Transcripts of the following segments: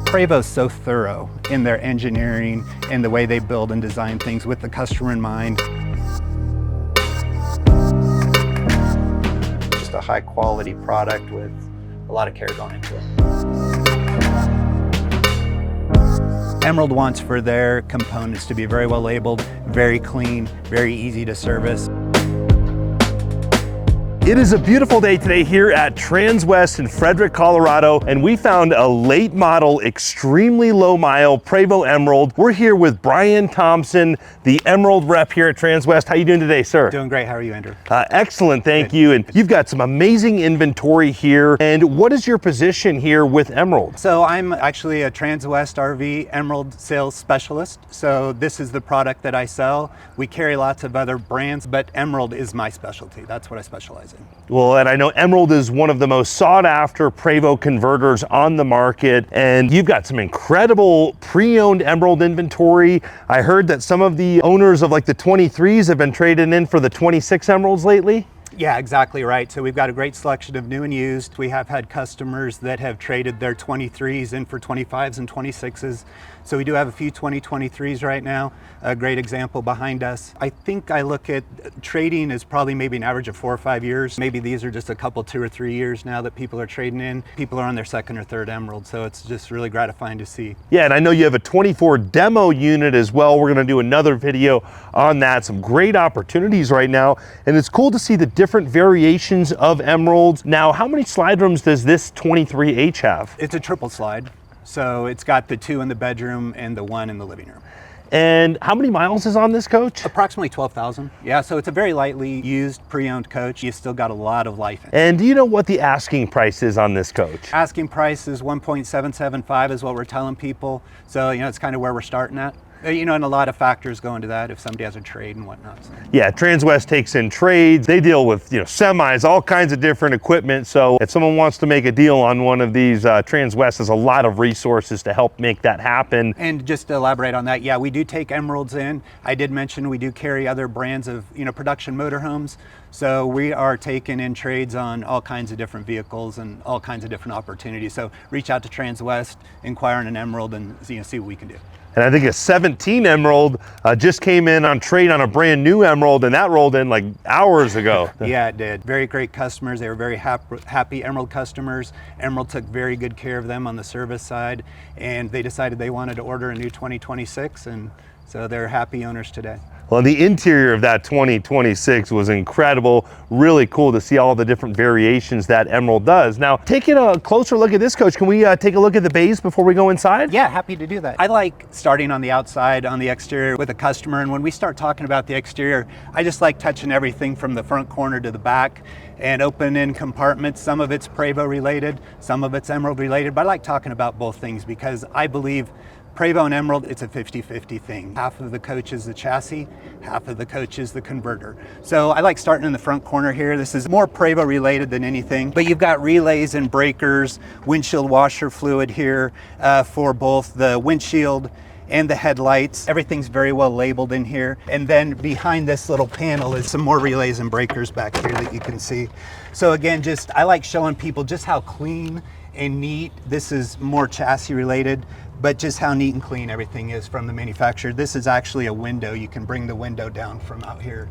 Prevost is so thorough in their engineering and the way they build and design things with the customer in mind. Just a high quality product with a lot of care going into it. Emerald wants for their components to be very well labeled, very clean, very easy to service. It is a beautiful day today here at Transwest in Frederick, Colorado, and we found a late model, extremely low mile Prevost Emerald. We're here with Brian Thomson, the Emerald rep here at Transwest. How you doing today, sir? Doing great. How are you, Andrew? Excellent, thank you. And you've got some amazing inventory here. And what is your position here with Emerald? So I'm actually a Transwest RV Emerald sales specialist. So this is the product that I sell. We carry lots of other brands, but Emerald is my specialty. That's what I specialize in. Well, and I know Emerald is one of the most sought after Prevost converters on the market, and you've got some incredible pre-owned Emerald inventory. I heard that some of the owners of like the 23s have been trading in for the 26 Emeralds lately. Yeah, exactly right. So we've got a great selection of new and used. We have had customers that have traded their 23s in for 25s and 26s. So we do have a few 2023s right now. A great example behind us. I think I look at trading as probably maybe an average of 4 or 5 years. Maybe these are just a couple, 2 or 3 years now that people are trading in. People are on their second or third Emerald. So it's just really gratifying to see. Yeah, and I know you have a 24 demo unit as well. We're gonna do another video on that. Some great opportunities right now. And it's cool to see the different variations of Emeralds. Now, how many slide rooms does this 23H have? It's a triple slide. So it's got the 2 in the bedroom and the 1 in the living room. And how many miles is on this coach? Approximately 12,000. Yeah, so it's a very lightly used pre-owned coach. You still got a lot of life in it. And do you know what the asking price is on this coach? Asking price is 1.775 is what we're telling people. So, it's kind of where we're starting at. And a lot of factors go into that if somebody has a trade and whatnot. So. Yeah, Transwest takes in trades. They deal with semis, all kinds of different equipment. So if someone wants to make a deal on one of these, Transwest has a lot of resources to help make that happen. And just to elaborate on that, yeah, we do take Emeralds in. I did mention we do carry other brands of production motorhomes. So we are taking in trades on all kinds of different vehicles and all kinds of different opportunities. So reach out to Transwest, inquire on an Emerald, and see what we can do. And I think a 17 Emerald just came in on trade on a brand new Emerald, and that rolled in like hours ago. Yeah, it did. Very great customers. They were very happy Emerald customers. Emerald took very good care of them on the service side, and they decided they wanted to order a new 2026, and so they're happy owners today. Well, the interior of that 2026 was incredible. Really cool to see all the different variations that Emerald does. Now, taking a closer look at this coach, can we take a look at the bays before we go inside? Yeah, happy to do that. I like starting on the outside, on the exterior with a customer. And when we start talking about the exterior, I just like touching everything from the front corner to the back and open-in compartments. Some of it's Prevost related, some of it's Emerald related, but I like talking about both things because I believe Prevost and Emerald, it's a 50-50 thing. Half of the coach is the chassis, half of the coach is the converter. So I like starting in the front corner here. This is more Prevost related than anything, but you've got relays and breakers, windshield washer fluid here for both the windshield and the headlights. Everything's very well labeled in here. And then behind this little panel is some more relays and breakers back here that you can see. So again, I like showing people just how clean and neat. This is more chassis related, but just how neat and clean everything is from the manufacturer. This is actually a window. You can bring the window down from out here.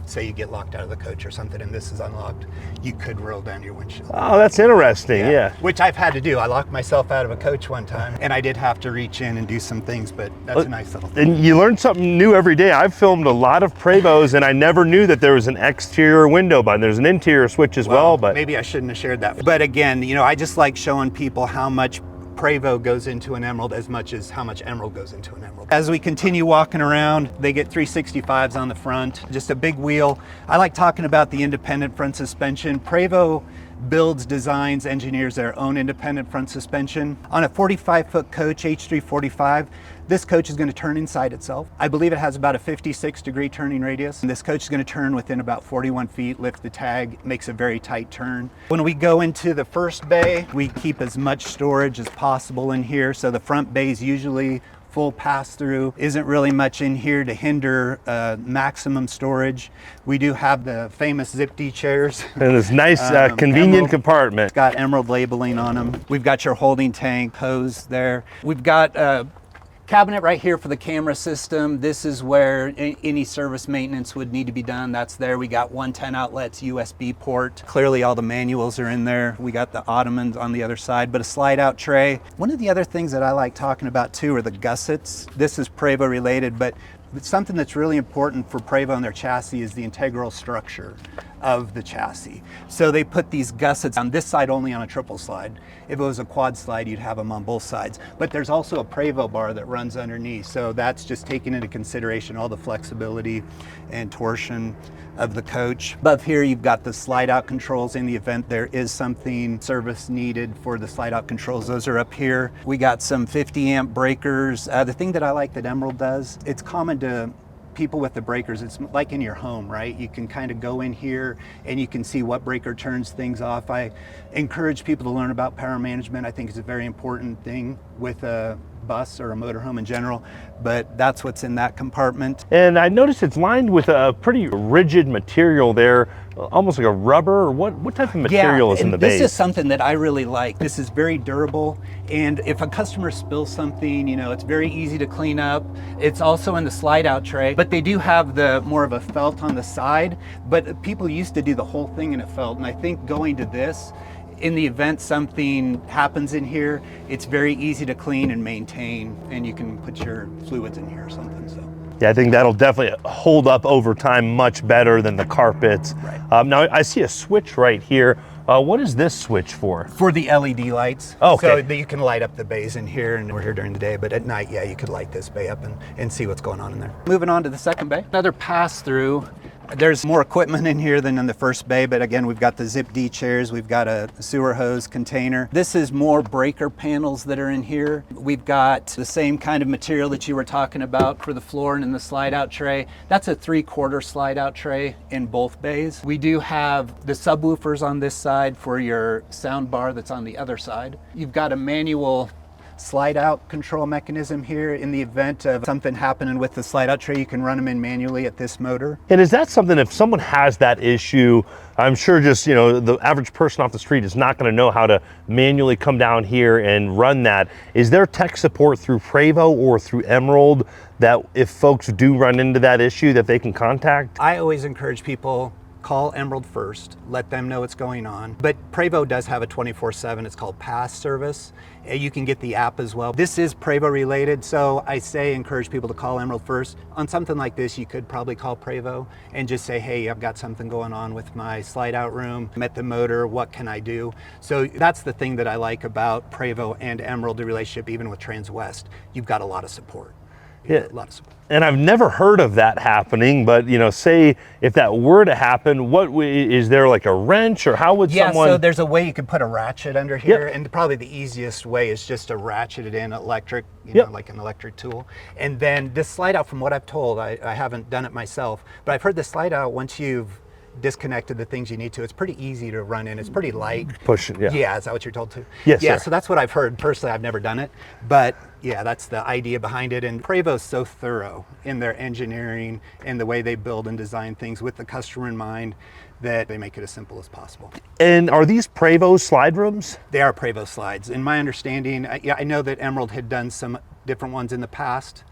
Say you get locked out of the coach or something and this is unlocked, you could roll down your windshield. Oh, that's interesting, yeah. Which I've had to do. I locked myself out of a coach one time and I did have to reach in and do some things, but that's a nice little thing. And you learn something new every day. I've filmed a lot of Prevost and I never knew that there was an exterior window button. There's an interior switch as well, but maybe I shouldn't have shared that. But again, I just like showing people how much Prevost goes into an Emerald as much as how much Emerald goes into an Emerald. As we continue walking around, they get 365s on the front, just a big wheel. I like talking about the independent front suspension. Prevost builds, designs, engineers their own independent front suspension. On a 45-foot coach, H345, this coach is going to turn inside itself. I believe it has about a 56-degree turning radius. And this coach is going to turn within about 41 feet, lift the tag, makes a very tight turn. When we go into the first bay, we keep as much storage as possible in here. So the front bay is usually full pass-through. Isn't really much in here to hinder maximum storage. We do have the famous Zip D chairs. And this nice convenient Emerald. compartment. It's got emerald labeling on them. We've got your holding tank hose there. We've got a cabinet right here for the camera system. This is where any service maintenance would need to be done. That's there. We got 110 outlets, USB port. Clearly all the manuals are in there. We got the ottomans on the other side, but a slide out tray. One of the other things that I like talking about too are the gussets. This is Prevost related, but something that's really important for Prevost and their chassis is the integral structure of the chassis. So they put these gussets on this side only on a triple slide. If it was a quad slide, you'd have them on both sides. But there's also a Prevost bar that runs underneath. So that's just taking into consideration all the flexibility and torsion of the coach. Above here, you've got the slide out controls in the event there is something service needed for the slide out controls. Those are up here. We got some 50 amp breakers. The thing that I like that Emerald does, it's common to people with the breakers, it's like in your home, right? You can kind of go in here and you can see what breaker turns things off. I encourage people to learn about power management. I think it's a very important thing with a bus or a motorhome in general, but that's what's in that compartment. And I noticed it's lined with a pretty rigid material there, almost like a rubber, or what type of material is in the base? This is something that I really like. This is very durable, and if a customer spills something, you know, it's very easy to clean up. It's also in the slide out tray, but they do have the more of a felt on the side, but people used to do the whole thing in a felt, and I think going to this, in the event something happens in here, it's very easy to clean and maintain, and you can put your fluids in here or something. So yeah, I think that'll definitely hold up over time much better than the carpets. Right. Now I see a switch right here. What is this switch for? For the LED lights. Okay. So that you can light up the bays in here, and we're here during the day, but at night, yeah, you could light this bay up and see what's going on in there. Moving on to the second bay. Another pass through. There's more equipment in here than in the first bay, but again, we've got the Zip D chairs, we've got a sewer hose container. This is more breaker panels that are in here. We've got the same kind of material that you were talking about for the floor and in the slide out tray. That's a 3/4 slide out tray in both bays. We do have the subwoofers on this side for your sound bar that's on the other side. You've got a manual slide out control mechanism here. In the event of something happening with the slide out tray, you can run them in manually at this motor. And is that something, if someone has that issue, I'm sure just, you know, the average person off the street is not going to know how to manually come down here and run that. Is there tech support through Prevost or through Emerald that if folks do run into that issue that they can contact? I always encourage people, call Emerald first, let them know what's going on. But Prevost does have a 24/7, it's called Pass service. You can get the app as well. This is Prevost related, so I encourage people to call Emerald first. On something like this, you could probably call Prevost and just say, hey, I've got something going on with my slide out room, I'm at the motor, what can I do? So that's the thing that I like about Prevost and Emerald, the relationship, even with Transwest. You've got a lot of support. Yeah. A lot of support. And I've never heard of that happening, but you know, say if that were to happen, is there like a wrench, or how would someone? Yeah, so there's a way you can put a ratchet under here, Yep. and probably the easiest way is just to ratchet it in electric, you Yep. know, like an electric tool. And then this slide out, from what I've told, I haven't done it myself, but I've heard the slide out, once you've disconnected the things you need to, it's pretty easy to run in. It's pretty light. Push it, yeah. Yeah, is that what you're told to? Yes, yeah, sir. so that's what I've heard. Personally, I've never done it, but yeah, that's the idea behind it. And Prevost is so thorough in their engineering and the way they build and design things with the customer in mind that they make it as simple as possible. And are these Prevost slide rooms? They are Prevost slides. In my understanding, I know that Emerald had done some different ones in the past,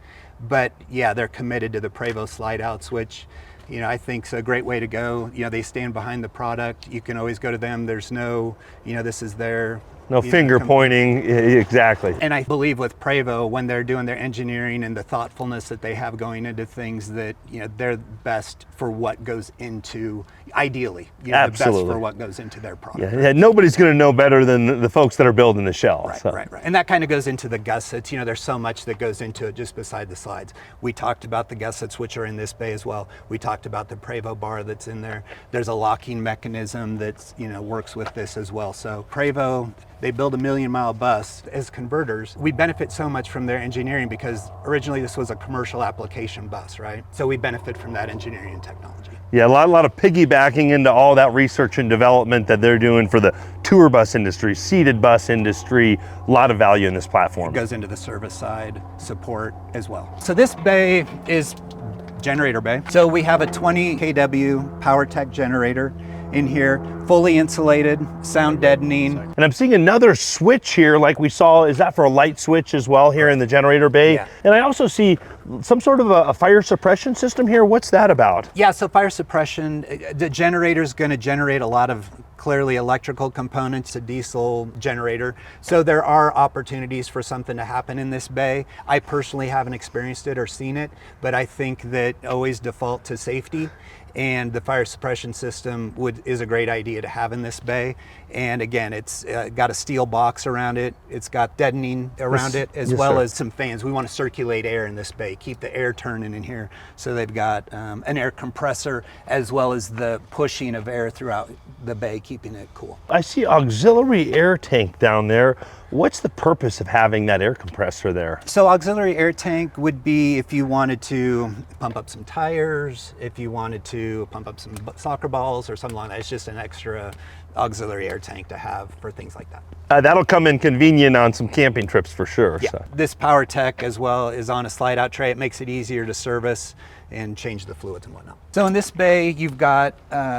but yeah, they're committed to the Prevost slide outs, which, you know, I think is a great way to go. You know, they stand behind the product. You can always go to them. There's no, you know, this is their No finger pointing, exactly. And I believe with Prevost, when they're doing their engineering and the thoughtfulness that they have going into things, that, you know, they're best for what goes into, ideally, you know, the best for what goes into their product. Yeah, nobody's going to know better than the folks that are building the shell. Right, right. And that kind of goes into the gussets. You know, there's so much that goes into it just beside the slides. We talked about the gussets, which are in this bay as well. We talked about the Prevost bar that's in there. There's a locking mechanism that's, you know, works with this as well. So Prevost, they build a 1,000,000-mile bus. As converters, we benefit so much from their engineering because originally this was a commercial application bus, right? So we benefit from that engineering and technology. Yeah, a lot of piggybacking into all that research and development that they're doing for the tour bus industry, seated bus industry, a lot of value in this platform. It goes into the service side, support as well. So this bay is generator bay. So we have a 20 kW PowerTech generator in here, fully insulated, sound deadening. And I'm seeing another switch here like we saw. Is that for a light switch as well here in the generator bay? Yeah. And I also see some sort of a fire suppression system here. What's that about? Yeah, so fire suppression, the generator is going to generate a lot of clearly electrical components, a diesel generator. So there are opportunities for something to happen in this bay. I personally haven't experienced it or seen it, but I think that always default to safety. And the fire suppression system is a great idea to have in this bay. And again, it's got a steel box around it. It's got deadening around it, as well as some fans. We want to circulate air in this bay, keep the air turning in here. So they've got an air compressor, as well as the pushing of air throughout the bay, keeping it cool. I see auxiliary air tank down there. What's the purpose of having that air compressor there? So auxiliary air tank would be if you wanted to pump up some tires, if you wanted to pump up some soccer balls or something like that. It's just an extra auxiliary air tank to have for things like that. That'll come in convenient on some camping trips for sure. Yeah. So. This PowerTech as well is on a slide out tray. It makes it easier to service and change the fluids and whatnot. So in this bay, you've got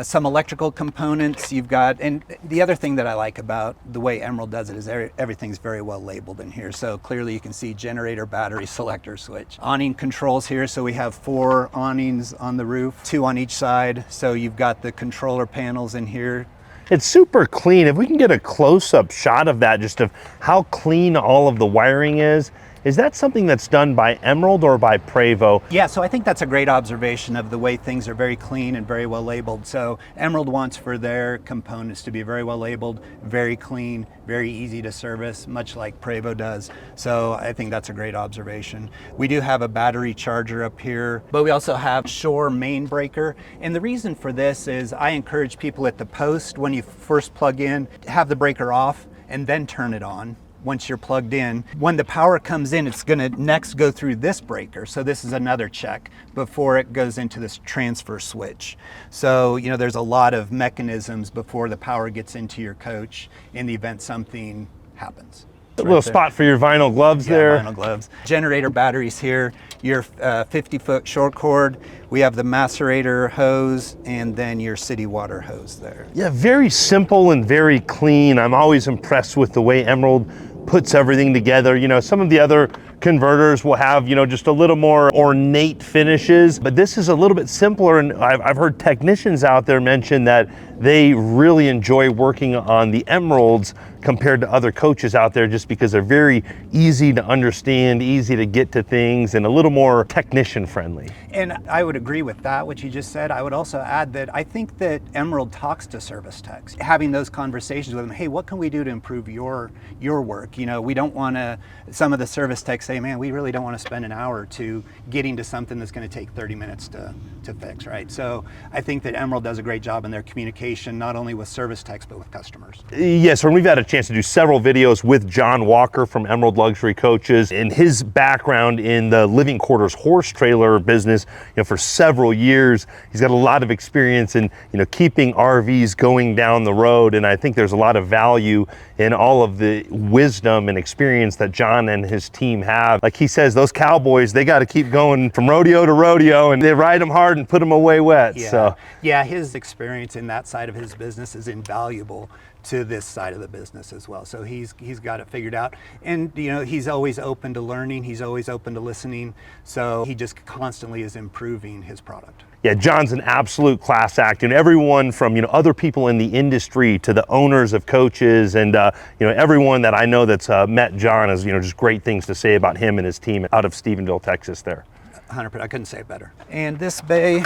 some electrical components. You've got, and the other thing that I like about the way Emerald does it is everything's very well labeled in here. So clearly you can see generator, battery, selector switch. Awning controls here. So we have 4 awnings on the roof, 2 on each side. So you've got the controller panels in here. It's super clean. If we can get a close-up shot of that, just of how clean all of the wiring is that something that's done by Emerald or by Prevost? Yeah, so I think that's a great observation of the way things are very clean and very well labeled. So Emerald wants for their components to be very well labeled, very clean, very easy to service, much like Prevost does. So I think that's a great observation. We do have a battery charger up here, but we also have Shore main breaker. And the reason for this is I encourage people at the post, when you first plug in, have the breaker off and then turn it on. Once you're plugged in, when the power comes in, it's going to next go through this breaker. So this is another check before it goes into this transfer switch. So, you know, there's a lot of mechanisms before the power gets into your coach in the event something happens. A little spot for your vinyl gloves there. Vinyl gloves. Generator batteries here, your 50-foot short cord. We have the macerator hose and then your city water hose there. Yeah, very simple and very clean. I'm always impressed with the way Emerald puts everything together. You know, some of the other converters will have, you know, just a little more ornate finishes, but this is a little bit simpler. And I've heard technicians out there mention that they really enjoy working on the Emeralds compared to other coaches out there, just because they're very easy to understand, easy to get to things, and a little more technician friendly. And I would agree with that, what you just said. I would also add that I think that Emerald talks to service techs, having those conversations with them. Hey, what can we do to improve your work? You know, we don't want to, some of the service techs say, man, we really don't want to spend an hour or two getting to something that's going to take 30 minutes to fix, right? So I think that Emerald does a great job in their communication, not only with service techs, but with customers. Yes, and we've had a chance to do several videos with John Walker from Emerald Luxury Coaches, and his background in the living quarters horse trailer business, you know, for several years. He's got a lot of experience in, you know, keeping RVs going down the road, and I think there's a lot of value in all of the wisdom and experience that John and his team have. Like he says, those cowboys, they got to keep going from rodeo to rodeo, and they ride them hard and put them away wet. Yeah. So yeah, his experience in that side of his business is invaluable to this side of the business as well. So he's got it figured out, and you know, he's always open to learning, he's always open to listening, so he just constantly is improving his product. Yeah, John's an absolute class act, and everyone from, you know, other people in the industry to the owners of coaches, and you know, everyone that I know that's met John has, you know, just great things to say about him and his team out of Stephenville, Texas there. 100%, I couldn't say it better. And this bay,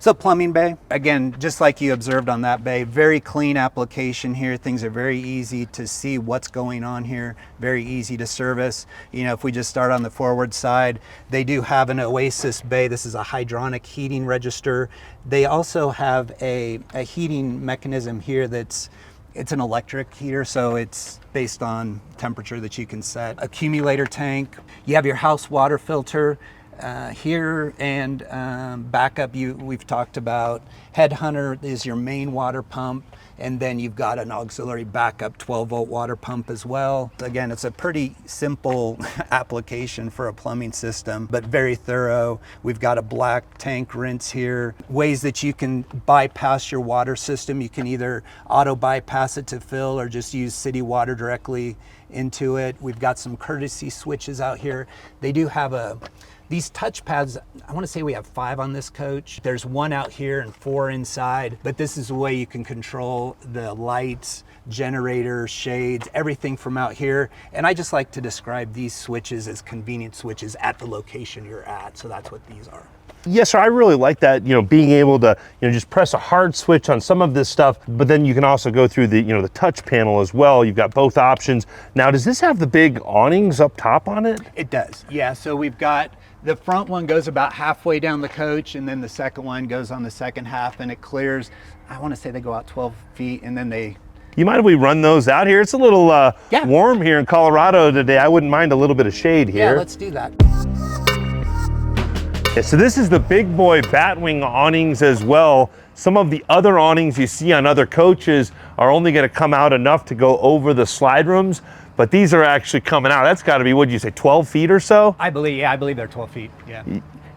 so plumbing bay, again, just like you observed on that bay, very clean application here. Things are very easy to see what's going on here, very easy to service. You know, if we just start on the forward side, they do have an Oasis bay. This is a hydronic heating register. They also have a heating mechanism here that's It's an electric heater, so it's based on temperature that you can set. Accumulator tank. You have your house water filter here, and backup we've talked about. Headhunter is your main water pump, and then you've got an auxiliary backup 12-volt water pump as well. Again, it's a pretty simple application for a plumbing system, but very thorough. We've got a black tank rinse here. Ways that you can bypass your water system. You can either auto bypass it to fill or just use city water directly into it. We've got some courtesy switches out here. They do have these touch pads, I want to say we have 5 on this coach. There's 1 out here and 4 inside, but this is the way you can control the lights, generators, shades, everything from out here. And I just like to describe these switches as convenient switches at the location you're at. So that's what these are. Yes, sir. I really like that, being able to, just press a hard switch on some of this stuff, but then you can also go through the, the touch panel as well. You've got both options. Now, does this have the big awnings up top on it? It does. Yeah. So we've got the front one goes about halfway down the coach, and then the second one goes on the second half, and it clears. I want to say they go out 12 feet, and then they. You mind if we run those out here? It's a little warm here in Colorado today. I wouldn't mind a little bit of shade here. Yeah, let's do that. Yeah, so this is the big boy batwing awnings as well. Some of the other awnings you see on other coaches are only going to come out enough to go over the slide rooms, but these are actually coming out. That's got to be, what'd you say, 12 feet or so? I believe they're 12 feet, yeah.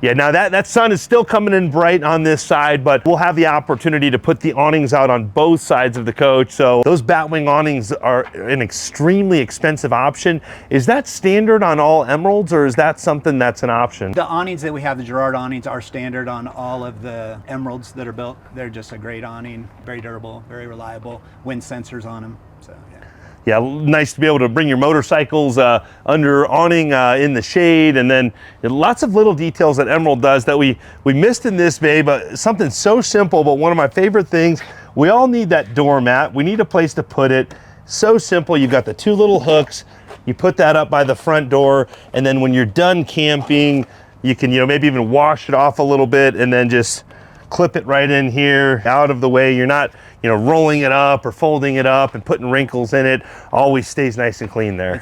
Yeah, now that sun is still coming in bright on this side, but we'll have the opportunity to put the awnings out on both sides of the coach. So those batwing awnings are an extremely expensive option. Is that standard on all Emeralds, or is that something that's an option? The awnings that we have, the Girard awnings, are standard on all of the Emeralds that are built. They're just a great awning, very durable, very reliable, wind sensors on them, so yeah. Yeah, nice to be able to bring your motorcycles under awning in the shade, and then lots of little details that Emerald does that we missed in this bay, but something so simple, but one of my favorite things. We all need that doormat. We need a place to put it. So simple. You've got the 2 little hooks. You put that up by the front door, and then when you're done camping, you can maybe even wash it off a little bit and then just clip it right in here, out of the way. You're not rolling it up or folding it up and putting wrinkles in it. Always stays nice and clean there.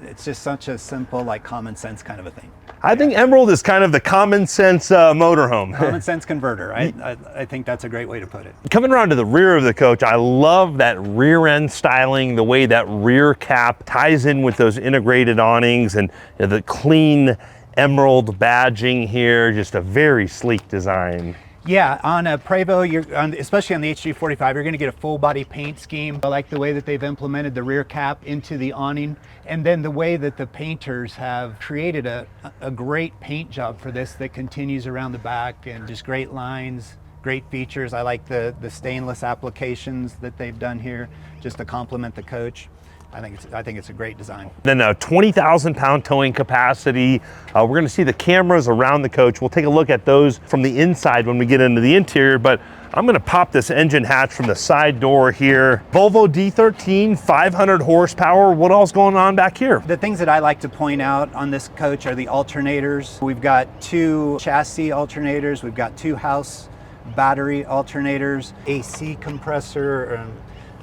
It's just such a simple, like, common sense kind of a thing. I think Emerald is kind of the common sense motorhome. Common sense converter. I think that's a great way to put it. Coming around to the rear of the coach, I love that rear end styling, the way that rear cap ties in with those integrated awnings and the clean Emerald badging here. Just a very sleek design. Yeah, on a Prevost, especially on the HG45, you're going to get a full body paint scheme. I like the way that they've implemented the rear cap into the awning, and then the way that the painters have created a great paint job for this that continues around the back, and just great lines, great features. I like the stainless applications that they've done here just to complement the coach. I think it's a great design. Then a 20,000 pound towing capacity. We're going to see the cameras around the coach. We'll take a look at those from the inside when we get into the interior, but I'm going to pop this engine hatch from the side door here. Volvo D13, 500 horsepower. What else going on back here? The things that I like to point out on this coach are the alternators. We've got 2 chassis alternators. We've got 2 house battery alternators, AC compressor.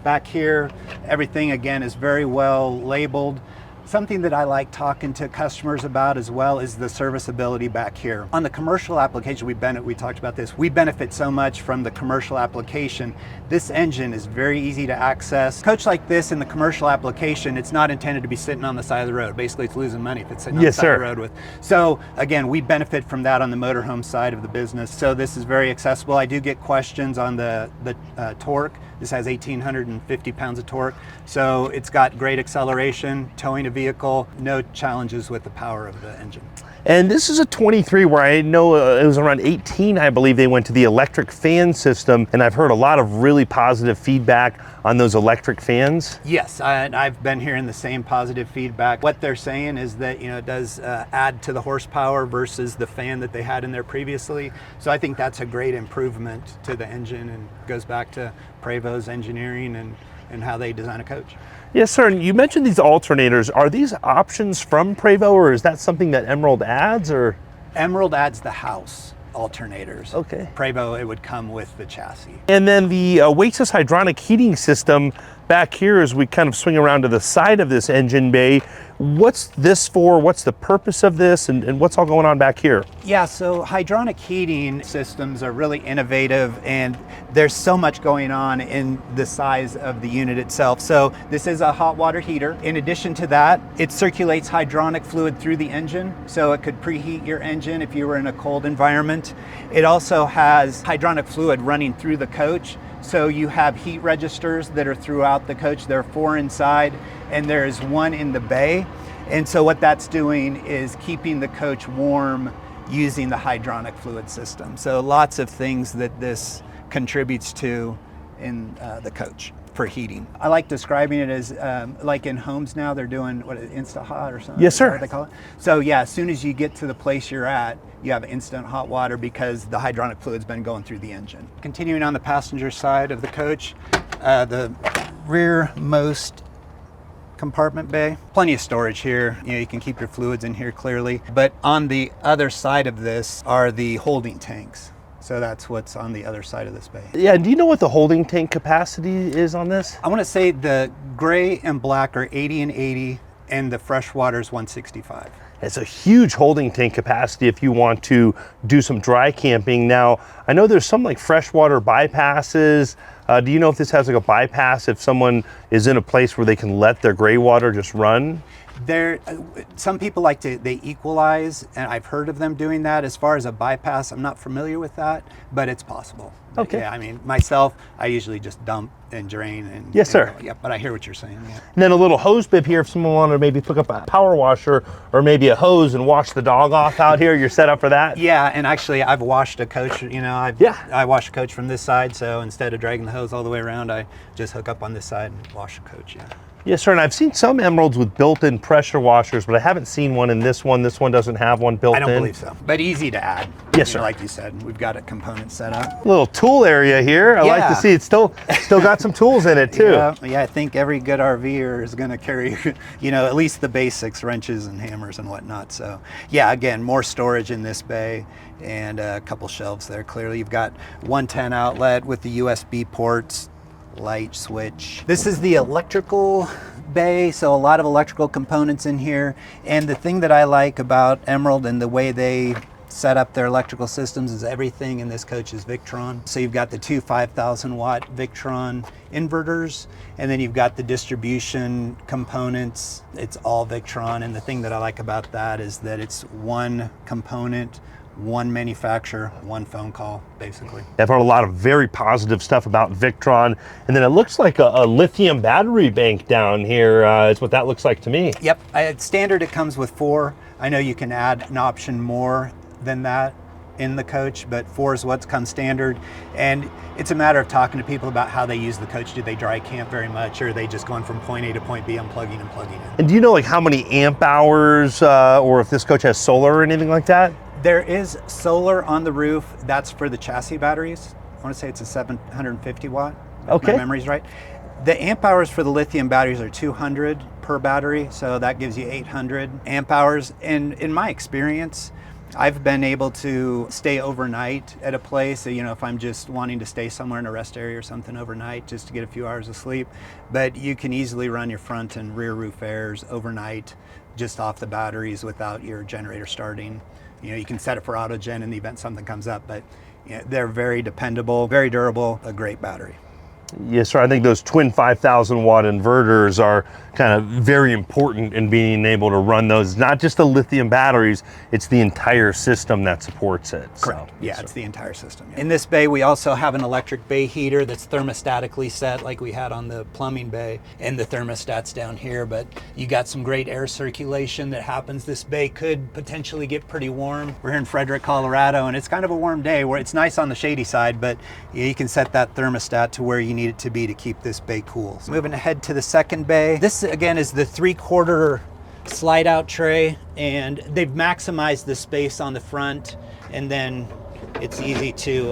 Back here, everything again is very well labeled. Something that I like talking to customers about as well is the serviceability back here. On the commercial application, we talked about this, we benefit so much from the commercial application. This engine is very easy to access. A coach like this in the commercial application, it's not intended to be sitting on the side of the road. Basically, it's losing money if it's sitting on the side of the road with. So again, we benefit from that on the motorhome side of the business. So this is very accessible. I do get questions on the torque. This has 1,850 pounds of torque. So it's got great acceleration, towing a vehicle, no challenges with the power of the engine. And this is a 23 where I know it was around 18, I believe they went to the electric fan system, and I've heard a lot of really positive feedback on those electric fans. Yes, I've been hearing the same positive feedback. What they're saying is that it does add to the horsepower versus the fan that they had in there previously. So I think that's a great improvement to the engine and goes back to Prevost engineering and how they design a coach. Yes, sir. And you mentioned these alternators. Are these options from Prevost, or is that something that Emerald adds? Or Emerald adds the house alternators. Okay. Prevost, it would come with the chassis. And then the Oasis hydronic heating system. back here as we kind of swing around to the side of this engine bay. What's this for? What's the purpose of this, and what's all going on back here? Yeah, so hydronic heating systems are really innovative, and there's so much going on in the size of the unit itself. So this is a hot water heater. In addition to that, it circulates hydronic fluid through the engine, so it could preheat your engine if you were in a cold environment. It also has hydronic fluid running through the coach. So you have heat registers that are throughout the coach. There are 4 inside, and there's 1 in the bay. And so what that's doing is keeping the coach warm using the hydronic fluid system. So lots of things that this contributes to in the coach for heating. I like describing it as like in homes now, they're doing what, Insta Hot or something? Yes, sir. What they call it. So yeah, as soon as you get to the place you're at, you have instant hot water because the hydronic fluid's been going through the engine. Continuing on the passenger side of the coach, the rearmost compartment bay, plenty of storage here. You know, you can keep your fluids in here clearly. But on the other side of this are the holding tanks. So that's what's on the other side of this bay. Yeah, do you know what the holding tank capacity is on this? I want to say the gray and black are 80 and 80, and the freshwater is 165. It's a huge holding tank capacity if you want to do some dry camping. Now, I know there's some like freshwater bypasses. Do you know if this has like a bypass if someone is in a place where they can let their gray water just run? Some people like to, they equalize, and I've heard of them doing that. As far as a bypass, I'm not familiar with that, but it's possible. Okay. Yeah, I mean, myself, I usually just dump and drain. And yes, sir. Yeah, but I hear what you're saying. Yeah. And then a little hose bib here if someone wanted to maybe hook up a power washer or maybe a hose and wash the dog off out here. You're set up for that? Yeah, and actually I've washed a coach, you know, I washed a coach from this side, so instead of dragging the hose all the way around, I just hook up on this side and wash the coach, yeah. Yes, sir, and I've seen some Emeralds with built-in pressure washers, but I haven't seen one in this one. This one doesn't have one built in. I don't believe so, but easy to add. Yes, sir. Like you said, we've got a component set up. A little tool area here. I like to see it's still got some tools in it too. Yeah, I think every good RVer is going to carry, you know, at least the basics, wrenches and hammers and whatnot. So yeah, again, more storage in this bay and a couple shelves there. Clearly, you've got 110 outlet with the USB ports, light switch. This is the electrical bay, so a lot of electrical components in here. And the thing that I like about Emerald and the way they set up their electrical systems is everything in this coach is Victron. So you've got the 2 5,000 watt Victron inverters, and then you've got the distribution components. It's all Victron, and the thing that I like about that is that it's one component, one manufacturer, one phone call, basically. I've heard a lot of very positive stuff about Victron, and then it looks like a lithium battery bank down here. Is what that looks like to me. Yep, standard it comes with 4. I know you can add an option more than that in the coach, but 4 is what's come standard. And it's a matter of talking to people about how they use the coach. Do they dry camp very much, or are they just going from point A to point B, unplugging and plugging in? And do you know like how many amp hours, or if this coach has solar or anything like that? There is solar on the roof. That's for the chassis batteries. I want to say it's a 750 watt. Okay. My memory's right. The amp hours for the lithium batteries are 200 per battery, so that gives you 800 amp hours. And in my experience, I've been able to stay overnight at a place. So, you know, if I'm just wanting to stay somewhere in a rest area or something overnight just to get a few hours of sleep. But you can easily run your front and rear roof airs overnight just off the batteries without your generator starting. You know, you can set it for autogen in the event something comes up, but you know, they're very dependable, very durable, a great battery. Yes, sir. I think those twin 5,000 watt inverters are kind of very important in being able to run those. Not just the lithium batteries, it's the entire system that supports it. Correct. So, yeah, it's the entire system. Yeah. In this bay, we also have an electric bay heater that's thermostatically set like we had on the plumbing bay, and the thermostat's down here, but you got some great air circulation that happens. This bay could potentially get pretty warm. We're here in Frederick, Colorado, and it's kind of a warm day where it's nice on the shady side, but you can set that thermostat to where you need it to be to keep this bay cool. So moving ahead to the second bay. This again is the 3/4 slide out tray, and they've maximized the space on the front, and then it's easy to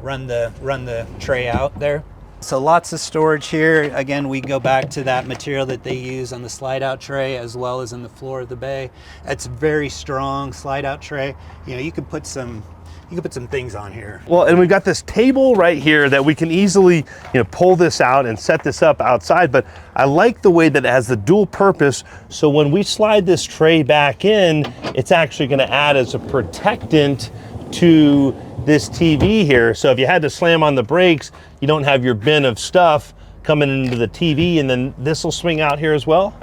run the tray out there. So lots of storage here. Again, we go back to that material that they use on the slide out tray as well as in the floor of the bay. It's very strong slide out tray. You know, you could put some you can put some things on here. Well, and we've got this table right here that we can easily, pull this out and set this up outside, but I like the way that it has the dual purpose. So when we slide this tray back in, it's actually gonna add as a protectant to this TV here. So if you had to slam on the brakes, you don't have your bin of stuff coming into the TV, and then this will swing out here as well?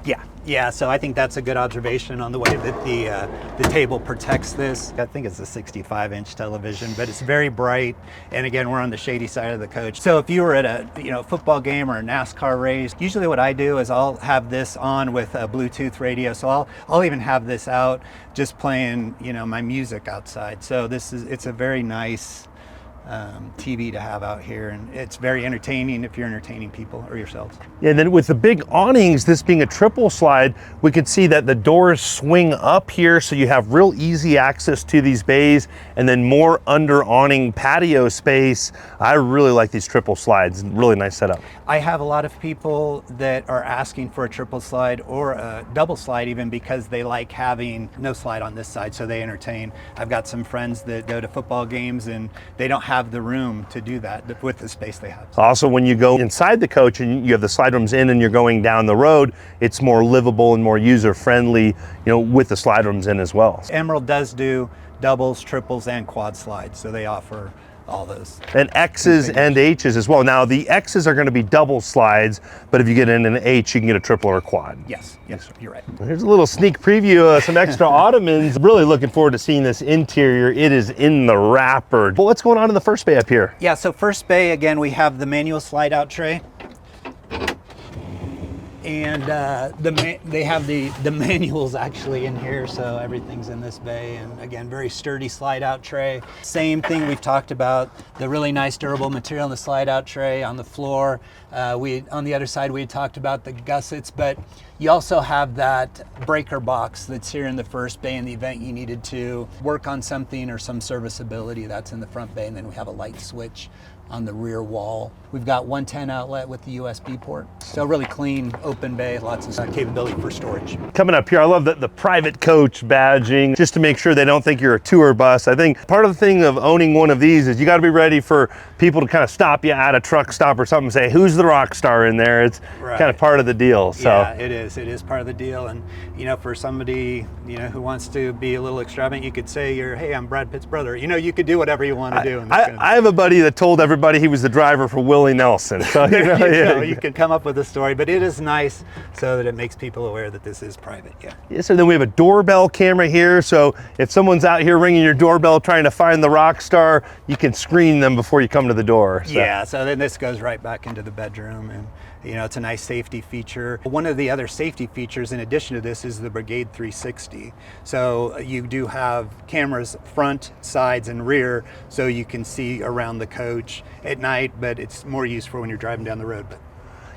Yeah, so I think that's a good observation on the way that the table protects this. I think it's a 65-inch television, but it's very bright. And again, we're on the shady side of the coach. So if you were at a football game or a NASCAR race, usually what I do is I'll have this on with a Bluetooth radio. So I'll even have this out just playing, my music outside. So it's a very nice TV to have out here, and it's very entertaining if you're entertaining people or yourselves. Yeah, and then with the big awnings, this being a triple slide, we could see that the doors swing up here, so you have real easy access to these bays, and then more under awning patio space. I really like these triple slides, really nice setup. I have a lot of people that are asking for a triple slide or a double slide even, because they like having no slide on this side, so they entertain. I've got some friends that go to football games and they don't have the room to do that with the space they have. Also, when you go inside the coach and you have the slide rooms in and you're going down the road, it's more livable and more user-friendly, with the slide rooms in as well. Emerald does do doubles, triples, and quad slides, so they offer all those. And X's and H's as well. Now the X's are going to be double slides, but if you get in an H, you can get a triple or a quad. Yes, you're right. Here's a little sneak preview of some extra ottomans. Really looking forward to seeing this interior. It is in the wrapper. Well, what's going on in the first bay up here? Yeah, so first bay, again, we have the manual slide out tray. And they have the manuals actually in here, so everything's in this bay. And again, very sturdy slide out tray. Same thing we've talked about, the really nice durable material in the slide out tray on the floor. On the other side, we had talked about the gussets, but you also have that breaker box that's here in the first bay in the event you needed to work on something or some serviceability. That's in the front bay, and then we have a light switch on the rear wall. We've got 110 outlet with the USB port. So really clean, open bay, lots of capability for storage. Coming up here, I love the private coach badging, just to make sure they don't think you're a tour bus. I think part of the thing of owning one of these is you got to be ready for people to kind of stop you at a truck stop or something and say, who's the rock star in there? It's right. Kind of part of the deal. So yeah, it is part of the deal. And for somebody who wants to be a little extravagant, you could say hey, I'm Brad Pitt's brother. You could do whatever you want to do. I have a buddy that told everybody he was the driver for Willie Nelson. So you can come up with a story, but it is nice so that it makes people aware that this is private. Yeah. So then we have a doorbell camera here. So if someone's out here ringing your doorbell trying to find the rock star, you can screen them before you come to the door. So. Yeah. So then this goes right back into the bedroom, and it's a nice safety feature. One of the other safety features in addition to this is the Brigade 360. So you do have cameras front, sides, and rear, so you can see around the coach at night, but it's more used for when you're driving down the road.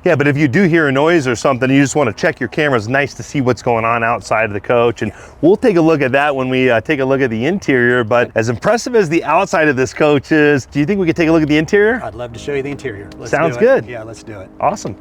Yeah, but if you do hear a noise or something, you just want to check your cameras, nice to see what's going on outside of the coach. And we'll take a look at that when we take a look at the interior. But as impressive as the outside of this coach is, do you think we could take a look at the interior? I'd love to show you the interior. Sounds good. Yeah, let's do it. Awesome.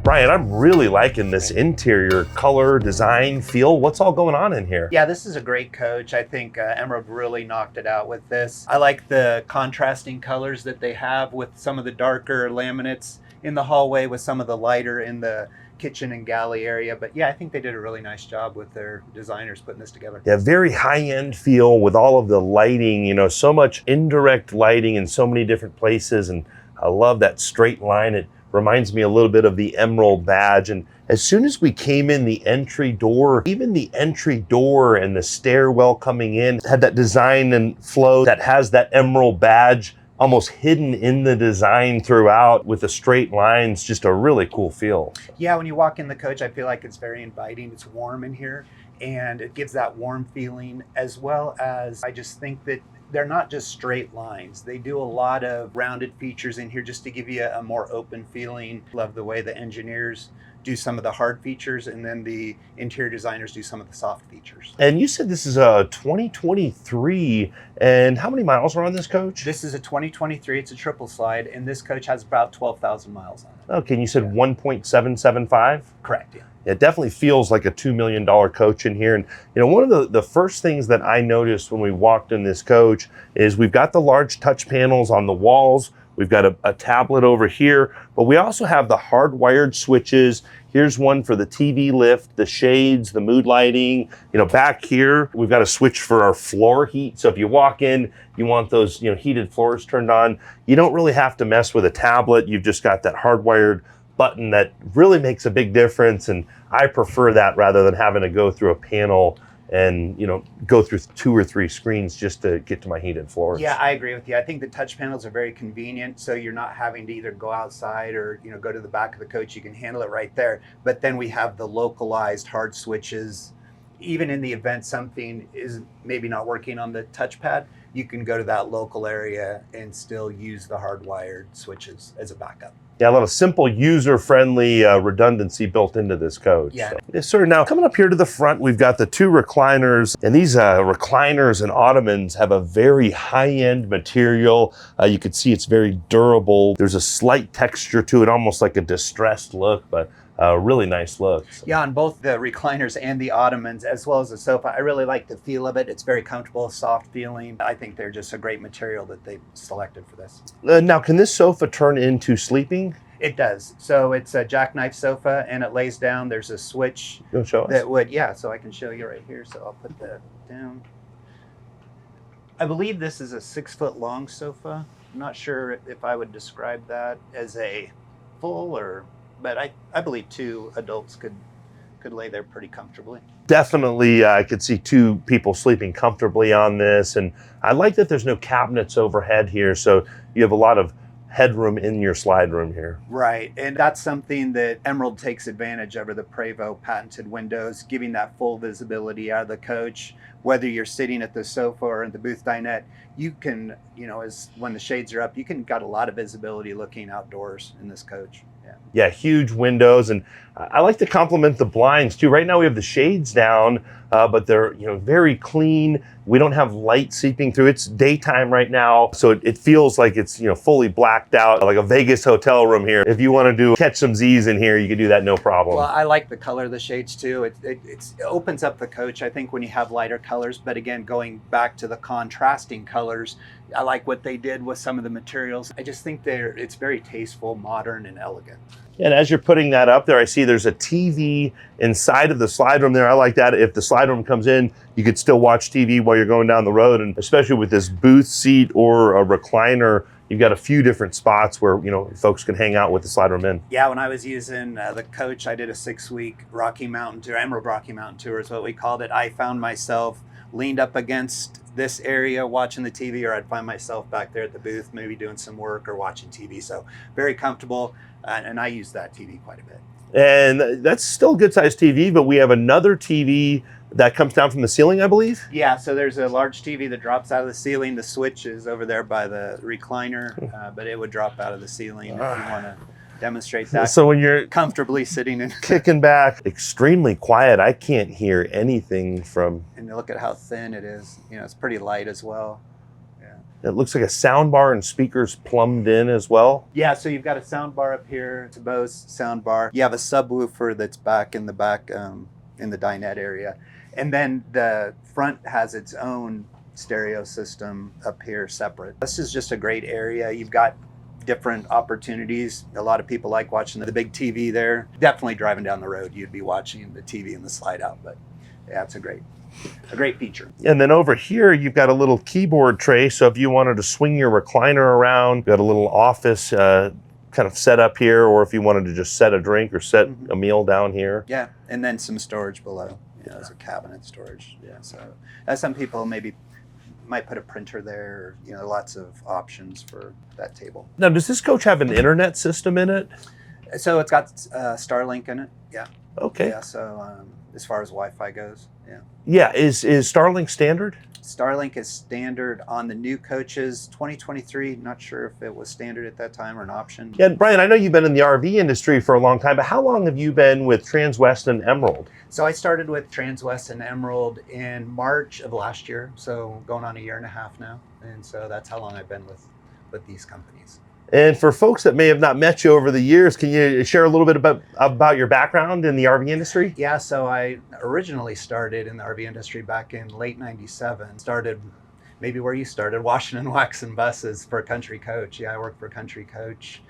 Brian, I'm really liking this interior color, design, feel. What's all going on in here? Yeah, this is a great coach. I think Emerald really knocked it out with this. I like the contrasting colors that they have with some of the darker laminates in the hallway with some of the lighter in the kitchen and galley area. But yeah, I think they did a really nice job with their designers putting this together. Yeah, very high-end feel with all of the lighting, so much indirect lighting in so many different places. And I love that straight line. It reminds me a little bit of the Emerald badge. And as soon as we came in the entry door, even the entry door and the stairwell coming in had that design and flow that has that Emerald badge almost hidden in the design throughout with the straight lines, just a really cool feel. Yeah, when you walk in the coach, I feel like it's very inviting. It's warm in here, and it gives that warm feeling, as well as I just think that they're not just straight lines. They do a lot of rounded features in here just to give you a more open feeling. Love the way the engineers do some of the hard features, and then the interior designers do some of the soft features. And you said this is a 2023, and how many miles are on this coach? This is a 2023, it's a triple slide, and this coach has about 12,000 miles on it. Okay, and you said 1.775? Correct, yeah. It definitely feels like a $2 million coach in here. And one of the first things that I noticed when we walked in this coach is we've got the large touch panels on the walls. We've got a tablet over here, but we also have the hardwired switches. Here's one for the TV lift, the shades, the mood lighting. Back here, we've got a switch for our floor heat. So if you walk in, you want those heated floors turned on. You don't really have to mess with a tablet. You've just got that hardwired button that really makes a big difference. And I prefer that rather than having to go through a panel and go through 2 or 3 screens just to get to my heated floors. Yeah, I agree with you. I think the touch panels are very convenient, so you're not having to either go outside or go to the back of the coach. You can handle it right there. But then we have the localized hard switches. Even in the event something is maybe not working on the touchpad, you can go to that local area and still use the hardwired switches as a backup. Yeah, a lot of simple, user-friendly redundancy built into this coach. Yeah. So, yes, sir. Now, coming up here to the front, we've got the 2 recliners, and these recliners and ottomans have a very high-end material. You can see it's very durable. There's a slight texture to it, almost like a distressed look, but really nice look. So. Yeah, on both the recliners and the ottomans, as well as the sofa, I really like the feel of it. It's very comfortable, soft feeling. I think they're just a great material that they selected for this. Now, can this sofa turn into sleeping? It does. So it's a jackknife sofa, and it lays down. There's a switch You'll show us? that would, yeah, so I can show you right here. So I'll put that down. I believe this is a 6-foot long sofa. I'm not sure if I would describe that as a full but I believe 2 adults could lay there pretty comfortably. Definitely, I could see 2 people sleeping comfortably on this. And I like that there's no cabinets overhead here, so you have a lot of headroom in your slide room here. Right, and that's something that Emerald takes advantage over the Prevost patented windows, giving that full visibility out of the coach. Whether you're sitting at the sofa or in the booth dinette, you can, as when the shades are up, you can got a lot of visibility looking outdoors in this coach. Yeah, huge windows, and I like to compliment the blinds too. Right now we have the shades down, but they're very clean. We don't have light seeping through. It's daytime right now, so it feels like it's fully blacked out, like a Vegas hotel room here. If you want to catch some Z's in here, you can do that no problem. Well, I like the color of the shades too. It opens up the coach, I think, when you have lighter colors. But again, going back to the contrasting colors, I like what they did with some of the materials. I just think it's very tasteful, modern, and elegant. And as you're putting that up there, I see there's a TV inside of the slide room there. I like that. If the slide room comes in, you could still watch TV while you're going down the road. And especially with this booth seat or a recliner, you've got a few different spots where folks can hang out with the slide room in. Yeah, when I was using the coach, I did a 6-week Rocky Mountain tour, Emerald Rocky Mountain tour is what we called it. I found myself leaned up against this area watching the TV, or I'd find myself back there at the booth, maybe doing some work or watching TV. So very comfortable, and I use that TV quite a bit. And that's still a good sized TV, but we have another TV that comes down from the ceiling, I believe? Yeah, so there's a large TV that drops out of the ceiling. The switch is over there by the recliner, but it would drop out of the ceiling if you want to demonstrate that. So when you're comfortably sitting in, kicking back, extremely quiet. I can't hear anything from. And look at how thin it is. It's pretty light as well. Yeah. It looks like a sound bar and speakers plumbed in as well. Yeah, so you've got a sound bar up here. It's a Bose sound bar. You have a subwoofer that's back in the dinette area. And then the front has its own stereo system up here separate. This is just a great area. You've got different opportunities. A lot of people like watching the big TV there. Definitely driving down the road, you'd be watching the TV in the slide out, but yeah, it's a great feature. And then over here, you've got a little keyboard tray. So if you wanted to swing your recliner around, you've got a little office kind of set up here, or if you wanted to just set a drink or set a meal down here. Yeah, and then some storage below. There's a cabinet storage. Yeah, so as some people maybe might put a printer there, lots of options for that table. Now, does this coach have an internet system in it? So it's got Starlink in it. Yeah. Okay. Yeah. So as far as Wi-Fi goes. Yeah. Yeah, is Starlink standard? Starlink is standard on the new coaches. 2023, not sure if it was standard at that time or an option. Yeah, Brian, I know you've been in the RV industry for a long time, but how long have you been with Transwest and Emerald? So I started with Transwest and Emerald in March of last year, so going on a year and a half now. And so that's how long I've been with these companies. And for folks that may have not met you over the years, can you share a little bit about your background in the RV industry? Yeah, so I originally started in the RV industry back in late 97. Started maybe where you started, washing and waxing buses for Country Coach. Yeah, I worked for Country Coach,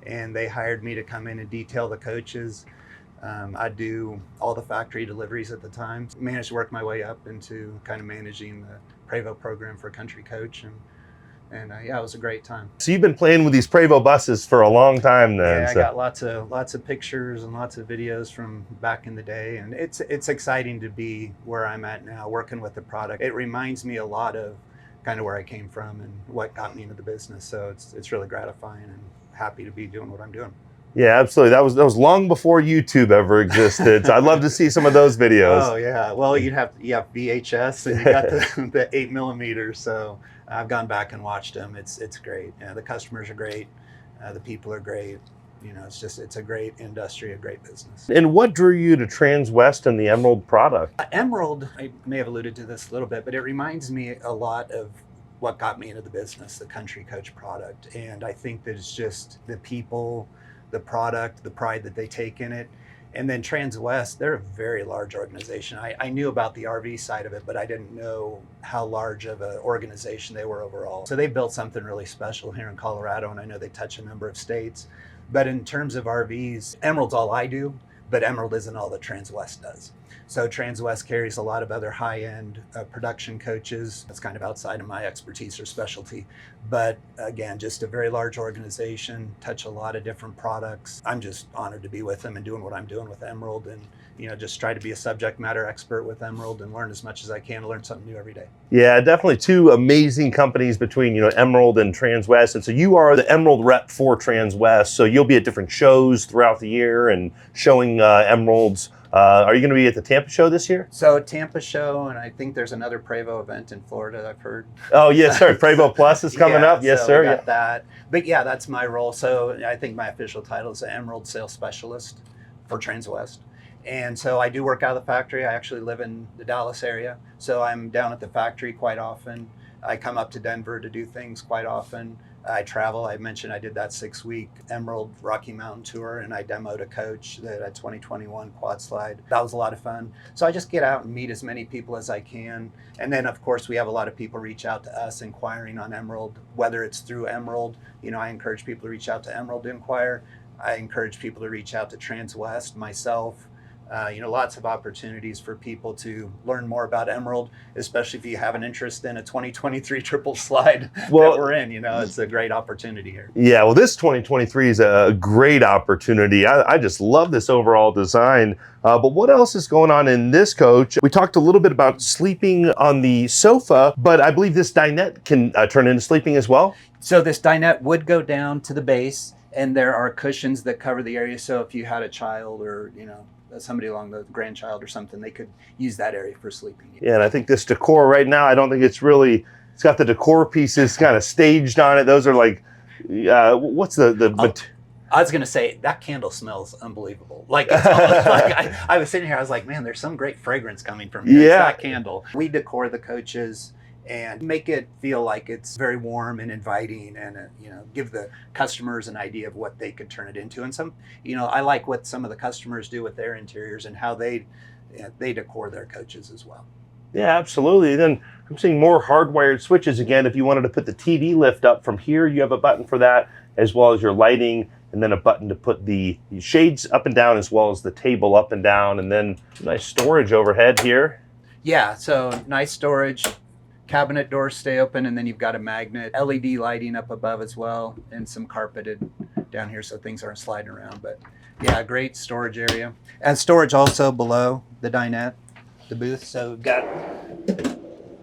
and they hired me to come in and detail the coaches. I do all the factory deliveries at the time. Managed to work my way up into kind of managing the Prevost program for Country Coach, and yeah, it was a great time. So you've been playing with these Prevost buses for a long time then. Yeah, so. I got lots of pictures and lots of videos from back in the day, and it's exciting to be where I'm at now, working with the product. It reminds me a lot of kind of where I came from and what got me into the business. So it's really gratifying, and happy to be doing what I'm doing. Yeah, absolutely. That was long before YouTube ever existed. So I'd love to see some of those videos. Oh yeah. Well, you have VHS, and you got the 8mm. So I've gone back and watched them. It's great. The customers are great. The people are great. It's a great industry, a great business. And what drew you to Transwest and the Emerald product? Emerald, I may have alluded to this a little bit, but it reminds me a lot of what got me into the business, the Country Coach product. And I think that it's just the people, the product, the pride that they take in it. And then Transwest, they're a very large organization. I knew about the RV side of it, but I didn't know how large of an organization they were overall. So they built something really special here in Colorado, and I know they touch a number of states. But in terms of RVs, Emerald's all I do, but Emerald isn't all that Transwest does. So Transwest carries a lot of other high-end production coaches. That's kind of outside of my expertise or specialty. But again, just a very large organization, touch a lot of different products. I'm just honored to be with them and doing what I'm doing with Emerald, and just try to be a subject matter expert with Emerald and learn as much as I can to learn something new every day. Yeah, definitely two amazing companies between Emerald and Transwest. And so you are the Emerald rep for Transwest. So you'll be at different shows throughout the year and showing Emeralds. Are you going to be at the Tampa show this year? So Tampa show, and I think there's another Prevost event in Florida, I've heard. Oh, yes, sir. Prevost Plus is coming up. Yes, so sir. We got that. But yeah, that's my role. So I think my official title is Emerald Sales Specialist for Transwest. And so I do work out of the factory. I actually live in the Dallas area. So I'm down at the factory quite often. I come up to Denver to do things quite often. I travel. I mentioned I did that 6-week Emerald Rocky Mountain tour, and I demoed a coach, that 2021 quad slide. That was a lot of fun. So I just get out and meet as many people as I can. And then of course we have a lot of people reach out to us inquiring on Emerald, whether it's through Emerald. I encourage people to reach out to Emerald to inquire. I encourage people to reach out to Transwest, myself. Lots of opportunities for people to learn more about Emerald, especially if you have an interest in a 2023 triple slide that we're in. It's a great opportunity here. Yeah, well, this 2023 is a great opportunity. I just love this overall design. But what else is going on in this coach? We talked a little bit about sleeping on the sofa, but I believe this dinette can turn into sleeping as well. So this dinette would go down to the base, and there are cushions that cover the area. So if you had a child or, somebody along the grandchild or something, they could use that area for sleeping. Yeah, and I think this decor right now, I don't think it's got the decor pieces kind of staged on it. Those are like, what's the I was going to say, that candle smells unbelievable. Like, it's almost like I was sitting here, I was like, man, there's some great fragrance coming from here. Yeah. It's that candle. We decor the coaches and make it feel like it's very warm and inviting, and give the customers an idea of what they could turn it into. And I like what some of the customers do with their interiors and how they decor their coaches as well. Yeah, absolutely. Then I'm seeing more hardwired switches again. If you wanted to put the TV lift up from here, you have a button for that, as well as your lighting, and then a button to put the shades up and down, as well as the table up and down, and then nice storage overhead here. Yeah, so nice storage. Cabinet doors stay open, and then you've got a magnet, LED lighting up above as well, and some carpeted down here so things aren't sliding around. But yeah, great storage area. And storage also below the dinette, the booth. So we've got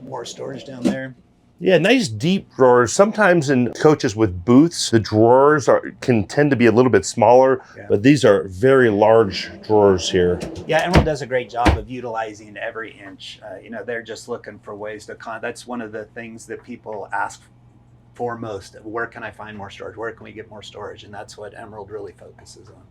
more storage down there. Yeah, nice deep drawers. Sometimes in coaches with booths, the drawers can tend to be a little bit smaller, but these are very large drawers here. Yeah, Emerald does a great job of utilizing every inch. They're just looking for ways to that's one of the things that people ask for most. Where can I find more storage? Where can we get more storage? And that's what Emerald really focuses on.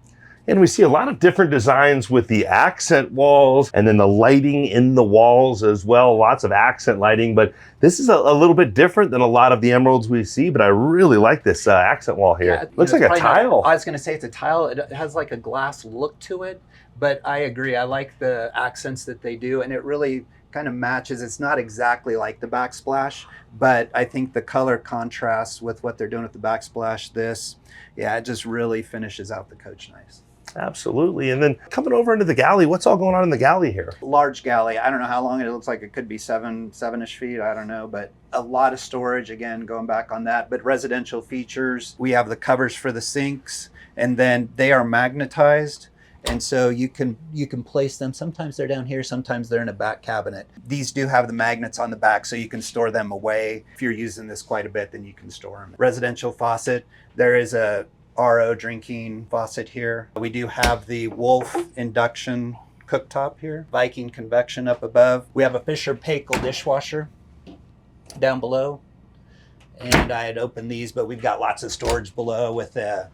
And we see a lot of different designs with the accent walls and then the lighting in the walls as well. Lots of accent lighting, but this is a little bit different than a lot of the Emeralds we see, but I really like this accent wall here. Yeah, looks like a tile. I was going to say it's a tile. It has like a glass look to it, but I agree. I like the accents that they do, and it really kind of matches. It's not exactly like the backsplash, but I think the color contrasts with what they're doing with the backsplash. It just really finishes out the coach nice. Absolutely. And then coming over into the galley, what's all going on in the galley here? Large galley. I don't know how long it looks like. It could be seven-ish feet. I don't know, but a lot of storage. Again, going back on that. But residential features. We have the covers for the sinks, and then they are magnetized, and so you can place them. Sometimes they're down here. Sometimes they're in a back cabinet. These do have the magnets on the back, so you can store them away. If you're using this quite a bit, then you can store them. Residential faucet. There is a RO drinking faucet here. We do have the Wolf induction cooktop here. Viking convection up above. We have a Fisher Paykel dishwasher down below. And I had opened these, but we've got lots of storage below with a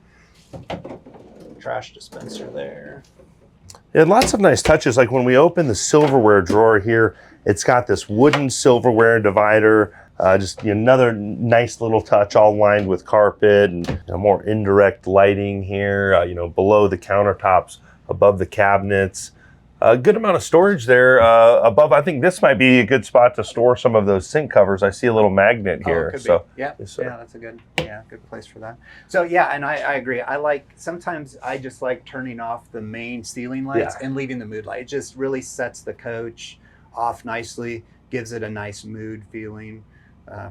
trash dispenser there. And lots of nice touches. Like when we open the silverware drawer here, it's got this wooden silverware divider. Just another nice little touch, all lined with carpet and more indirect lighting here, below the countertops, above the cabinets. A good amount of storage there above. I think this might be a good spot to store some of those sink covers. I see a little magnet here. Could be. Yeah, that's a good place for that. So yeah, and I agree. Sometimes I just like turning off the main ceiling lights and leaving the mood light. It just really sets the coach off nicely, gives it a nice mood feeling.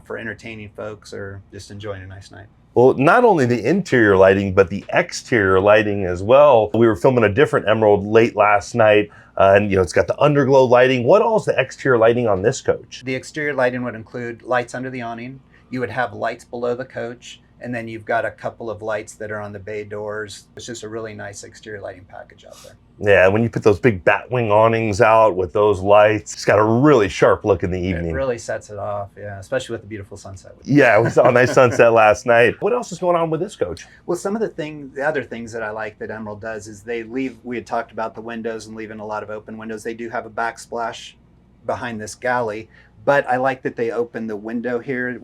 For entertaining folks or just enjoying a nice night. Well, not only the interior lighting, but the exterior lighting as well. We were filming a different Emerald late last night, and it's got the underglow lighting. What all is the exterior lighting on this coach? The exterior lighting would include lights under the awning. You would have lights below the coach, and then you've got a couple of lights that are on the bay doors. It's just a really nice exterior lighting package out there. Yeah, when you put those big batwing awnings out with those lights, it's got a really sharp look in the evening. It really sets it off, yeah, especially with the beautiful sunset. Yeah, we saw a nice sunset last night. What else is going on with this coach? Well, some of the other things that I like that Emerald does is we had talked about the windows and leaving a lot of open windows. They do have a backsplash behind this galley, but I like that they open the window here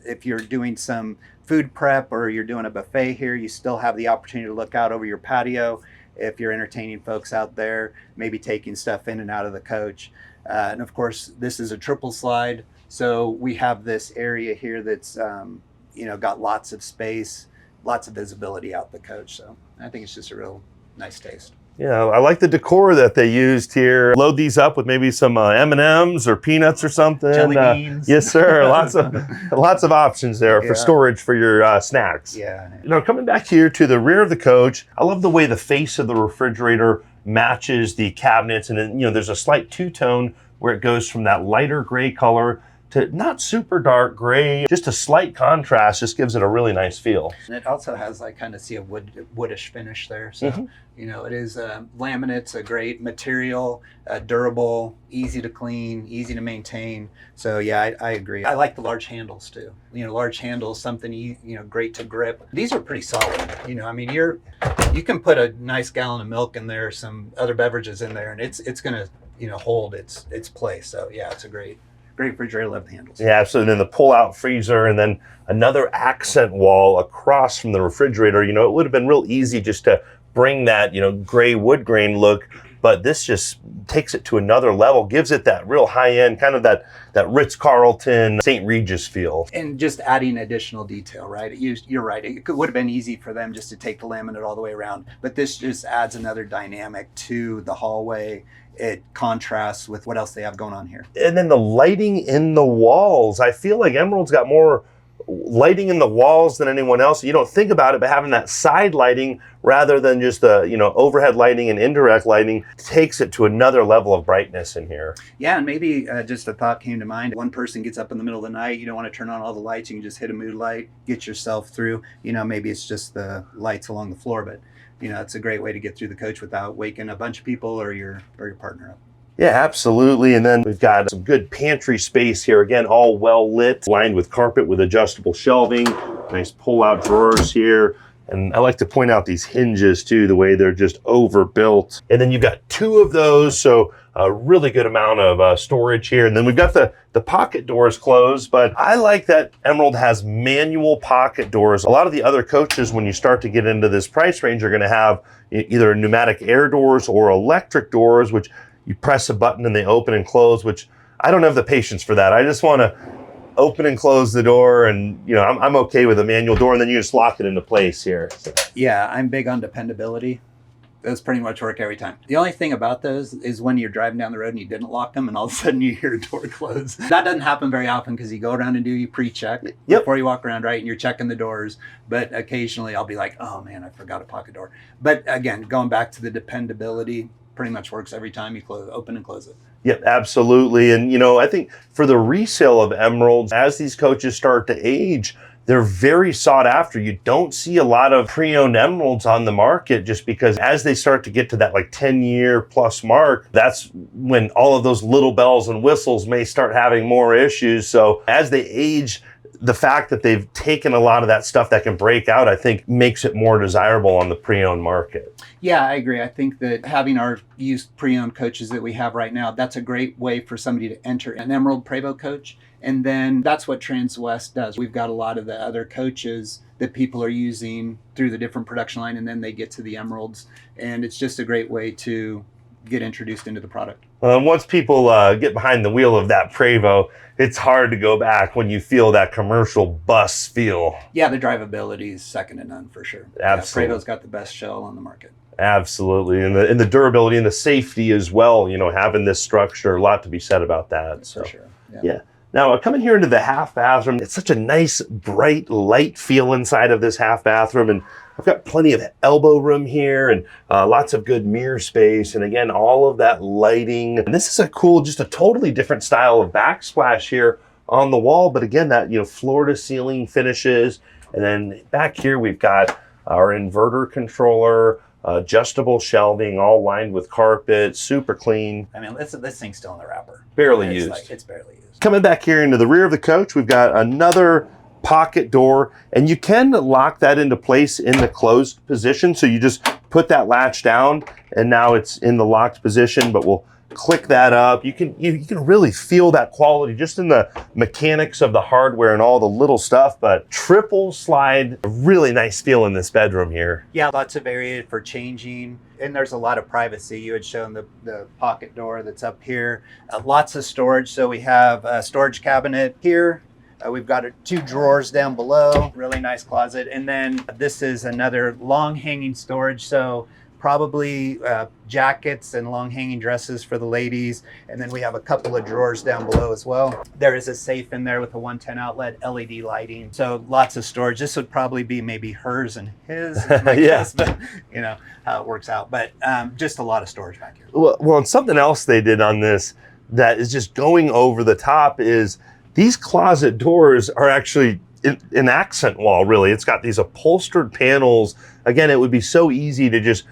if you're doing some food prep or you're doing a buffet here, you still have the opportunity to look out over your patio. If you're entertaining folks out there, maybe taking stuff in and out of the coach. And of course, this is a triple slide. So we have this area here that's, got lots of space, lots of visibility out the coach. So I think it's just a real nice taste. Yeah, I like the decor that they used here. Load these up with maybe some M&Ms or peanuts or something. Jelly beans. Yes, sir. Lots of options there for storage for your snacks. Yeah. Coming back here to the rear of the coach, I love the way the face of the refrigerator matches the cabinets, and then there's a slight two-tone where it goes from that lighter gray color to not super dark gray, just a slight contrast, just gives it a really nice feel. And it also has, I kind of see a woodish finish there. So, it is laminate's a great material, durable, easy to clean, easy to maintain. So yeah, I agree. I like the large handles too. Large handles, something, great to grip. These are pretty solid. You can put a nice gallon of milk in there, some other beverages in there, and it's gonna, hold its place. So yeah, it's a great refrigerator. Love the handles. Yeah, absolutely. And then the pull-out freezer, and then another accent wall across from the refrigerator. It would have been real easy just to bring that, gray wood grain look, but this just takes it to another level, gives it that real high-end, kind of that Ritz-Carlton, St. Regis feel. And just adding additional detail, right? You're right. It would have been easy for them just to take the laminate all the way around, but this just adds another dynamic to the hallway. It contrasts with what else they have going on here. And then the lighting in the walls. I feel like Emerald's got more lighting in the walls than anyone else. You don't think about it, but having that side lighting rather than just the overhead lighting and indirect lighting takes it to another level of brightness in here. Yeah, and maybe just a thought came to mind. One person gets up in the middle of the night, you don't want to turn on all the lights, you can just hit a mood light, get yourself through. Maybe it's just the lights along the floor, but it's a great way to get through the coach without waking a bunch of people or your partner up. Yeah, absolutely. And then we've got some good pantry space here. Again, all well lit, lined with carpet with adjustable shelving, nice pull-out drawers here. And I like to point out these hinges too, the way they're just overbuilt. And then you've got 2 of those, so a really good amount of storage here. And then we've got the pocket doors closed, but I like that Emerald has manual pocket doors. A lot of the other coaches, when you start to get into this price range, are gonna have either pneumatic air doors or electric doors, which you press a button and they open and close, which I don't have the patience for that. I just want to open and close the door, and I'm okay with a manual door, and then you just lock it into place here. Yeah, I'm big on dependability. Those pretty much work every time. The only thing about those is when you're driving down the road and you didn't lock them and all of a sudden you hear a door close. That doesn't happen very often because you go around and do your pre-check before you walk around, right? And you're checking the doors. But occasionally I'll be like, oh man, I forgot a pocket door. But again, going back to the dependability, pretty much works every time you open and close it. Yep, absolutely. And I think for the resale of Emeralds, as these coaches start to age, they're very sought after. You don't see a lot of pre-owned Emeralds on the market just because as they start to get to that 10-year plus mark, that's when all of those little bells and whistles may start having more issues. So as they age, the fact that they've taken a lot of that stuff that can break out, I think makes it more desirable on the pre-owned market. Yeah, I agree. I think that having our used pre-owned coaches that we have right now, that's a great way for somebody to enter an Emerald Prevost coach. And then that's what Transwest does. We've got a lot of the other coaches that people are using through the different production line, and then they get to the Emeralds. And it's just a great way to get introduced into the product. Well, and once people get behind the wheel of that Prevost, it's hard to go back when you feel that commercial bus feel. Yeah, the drivability is second to none for sure. Absolutely. Prevost's got the best shell on the market. Absolutely. And the durability and the safety as well, having this structure, a lot to be said about that. So, for sure. Yeah. Now, coming here into the half bathroom, it's such a nice, bright, light feel inside of this half bathroom. And I've got plenty of elbow room here and lots of good mirror space. And again, all of that lighting. And this is just a totally different style of backsplash here on the wall. But again, that, floor to ceiling finishes. And then back here, we've got our inverter controller, adjustable shelving, all lined with carpet, super clean. I mean, this thing's still in the wrapper. Barely used. It's barely used. Coming back here into the rear of the coach, we've got another pocket door, and you can lock that into place in the closed position. So you just put that latch down and now it's in the locked position, but we'll click that up. You can really feel that quality just in the mechanics of the hardware and all the little stuff, but triple slide, a really nice feel in this bedroom here. Yeah, lots of area for changing, and there's a lot of privacy. You had shown the pocket door that's up here. Lots of storage. So we have a storage cabinet here. We've got 2 drawers down below, really nice closet. And then this is another long hanging storage. So probably jackets and long hanging dresses for the ladies. And then we have a couple of drawers down below as well. There is a safe in there with a 110 outlet, LED lighting. So lots of storage. This would probably be maybe hers and his, I guess, but how it works out. But just a lot of storage back here. Well, and something else they did on this that is just going over the top is these closet doors are actually an accent wall, really. It's got these upholstered panels. Again, it would be so easy to just